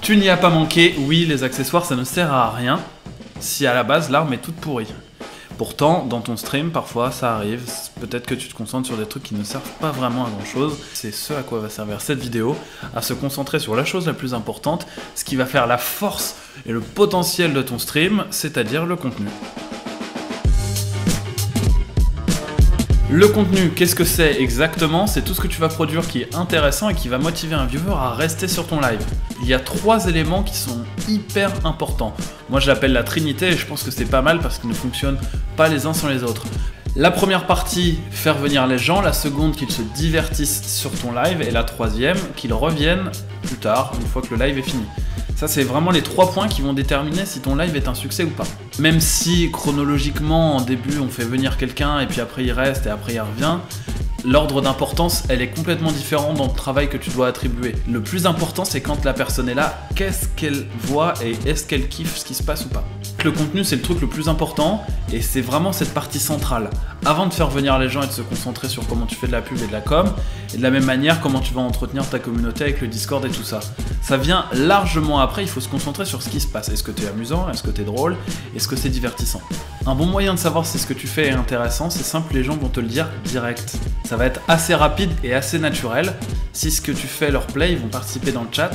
Tu n'y as pas manqué, oui, les accessoires ça ne sert à rien si à la base l'arme est toute pourrie. Pourtant, dans ton stream, parfois ça arrive, peut-être que tu te concentres sur des trucs qui ne servent pas vraiment à grand chose. C'est ce à quoi va servir cette vidéo, à se concentrer sur la chose la plus importante, ce qui va faire la force et le potentiel de ton stream, c'est-à-dire le contenu. Le contenu, qu'est-ce que c'est exactement? C'est tout ce que tu vas produire qui est intéressant et qui va motiver un viewer à rester sur ton live. Il y a 3 éléments qui sont hyper importants. Moi je l'appelle la trinité et je pense que c'est pas mal parce qu'ils ne fonctionnent pas les uns sans les autres. La première partie, faire venir les gens, la seconde, qu'ils se divertissent sur ton live, et la troisième, qu'ils reviennent plus tard, une fois que le live est fini. Ça, c'est vraiment les 3 points qui vont déterminer si ton live est un succès ou pas. Même si, chronologiquement, en début, on fait venir quelqu'un, et puis après il reste, et après il revient, l'ordre d'importance, elle est complètement différente dans le travail que tu dois attribuer. Le plus important, c'est quand la personne est là, qu'est-ce qu'elle voit, et est-ce qu'elle kiffe ce qui se passe ou pas. Le contenu, c'est le truc le plus important, et c'est vraiment cette partie centrale. Avant de faire venir les gens et de se concentrer sur comment tu fais de la pub et de la com, et de la même manière, comment tu vas entretenir ta communauté avec le Discord et tout ça. Ça vient largement après, il faut se concentrer sur ce qui se passe. Est-ce que tu es amusant? Est-ce que tu es drôle? Est-ce que c'est divertissant? Un bon moyen de savoir si ce que tu fais est intéressant, c'est simple, les gens vont te le dire direct. Ça va être assez rapide et assez naturel. Si ce que tu fais leur plaît, ils vont participer dans le chat,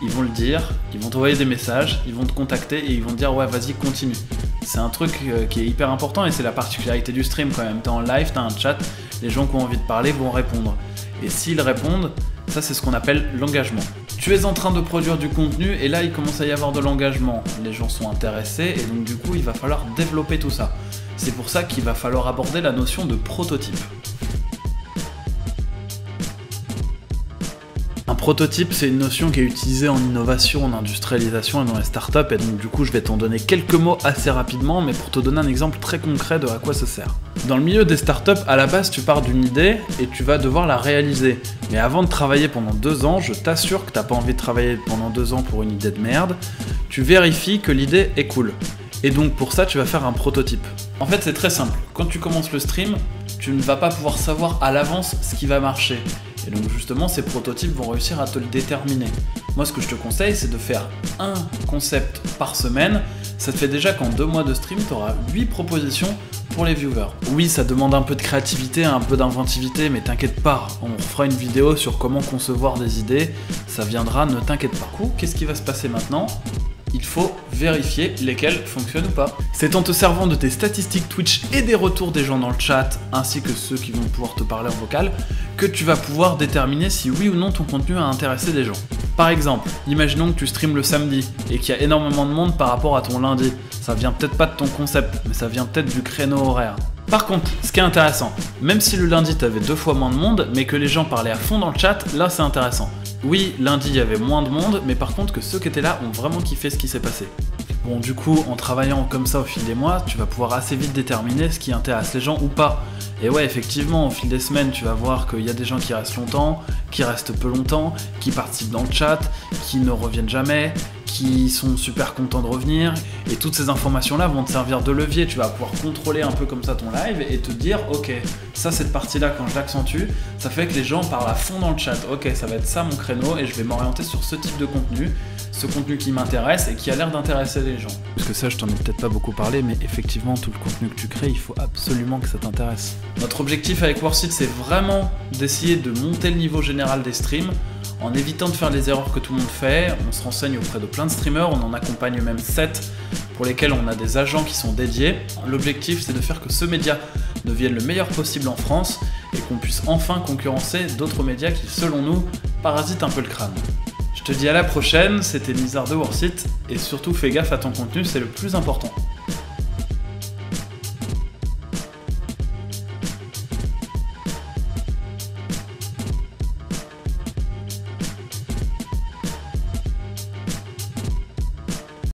ils vont le dire, ils vont t'envoyer des messages, ils vont te contacter et ils vont te dire ouais vas-y continue. C'est un truc qui est hyper important et c'est la particularité du stream quand même. T'es en live, t'as un chat, les gens qui ont envie de parler vont répondre. Et s'ils répondent, ça c'est ce qu'on appelle l'engagement. Tu es en train de produire du contenu et là il commence à y avoir de l'engagement. Les gens sont intéressés et donc du coup il va falloir développer tout ça. C'est pour ça qu'il va falloir aborder la notion de prototype. Un prototype, c'est une notion qui est utilisée en innovation, en industrialisation et dans les startups, et donc du coup je vais t'en donner quelques mots assez rapidement, mais pour te donner un exemple très concret de à quoi ça sert. Dans le milieu des startups, à la base tu pars d'une idée et tu vas devoir la réaliser. Mais avant de travailler pendant 2 ans, je t'assure que t'as pas envie de travailler pendant 2 ans pour une idée de merde, tu vérifies que l'idée est cool. Et donc pour ça tu vas faire un prototype. En fait c'est très simple, quand tu commences le stream, tu ne vas pas pouvoir savoir à l'avance ce qui va marcher. Et donc justement, ces prototypes vont réussir à te le déterminer. Moi, ce que je te conseille, c'est de faire un concept par semaine. Ça te fait déjà qu'en 2 mois de stream, tu auras 8 propositions pour les viewers. Oui, ça demande un peu de créativité, un peu d'inventivité, mais t'inquiète pas, on fera une vidéo sur comment concevoir des idées. Ça viendra, ne t'inquiète pas. Du coup, qu'est-ce qui va se passer maintenant ? Il faut vérifier lesquels fonctionnent ou pas. C'est en te servant de tes statistiques Twitch et des retours des gens dans le chat, ainsi que ceux qui vont pouvoir te parler en vocal, que tu vas pouvoir déterminer si oui ou non ton contenu a intéressé des gens. Par exemple, imaginons que tu streames le samedi et qu'il y a énormément de monde par rapport à ton lundi. Ça vient peut-être pas de ton concept, mais ça vient peut-être du créneau horaire. Par contre, ce qui est intéressant, même si le lundi t'avais 2 fois moins de monde, mais que les gens parlaient à fond dans le chat, là c'est intéressant. Oui, lundi il y avait moins de monde, mais par contre que ceux qui étaient là ont vraiment kiffé ce qui s'est passé. Bon, du coup, en travaillant comme ça au fil des mois, tu vas pouvoir assez vite déterminer ce qui intéresse les gens ou pas. Et ouais, effectivement, au fil des semaines, tu vas voir qu'il y a des gens qui restent longtemps, qui restent peu longtemps, qui participent dans le chat, qui ne reviennent jamais, qui sont super contents de revenir. Et toutes ces informations-là vont te servir de levier. Tu vas pouvoir contrôler un peu comme ça ton live et te dire, ok, ça, cette partie-là, quand je l'accentue, ça fait que les gens parlent à fond dans le chat. Ok, ça va être ça mon créneau et je vais m'orienter sur ce type de contenu. Ce contenu qui m'intéresse et qui a l'air d'intéresser les gens. Parce que ça, je t'en ai peut-être pas beaucoup parlé, mais effectivement, tout le contenu que tu crées, il faut absolument que ça t'intéresse. Notre objectif avec Worthit, c'est vraiment d'essayer de monter le niveau général des streams en évitant de faire les erreurs que tout le monde fait. On se renseigne auprès de plein de streamers, on en accompagne même 7 pour lesquels on a des agents qui sont dédiés. L'objectif, c'est de faire que ce média devienne le meilleur possible en France et qu'on puisse enfin concurrencer d'autres médias qui, selon nous, parasitent un peu le crâne. Je te dis à la prochaine, c'était Nizar de Worthit, et surtout fais gaffe à ton contenu, c'est le plus important.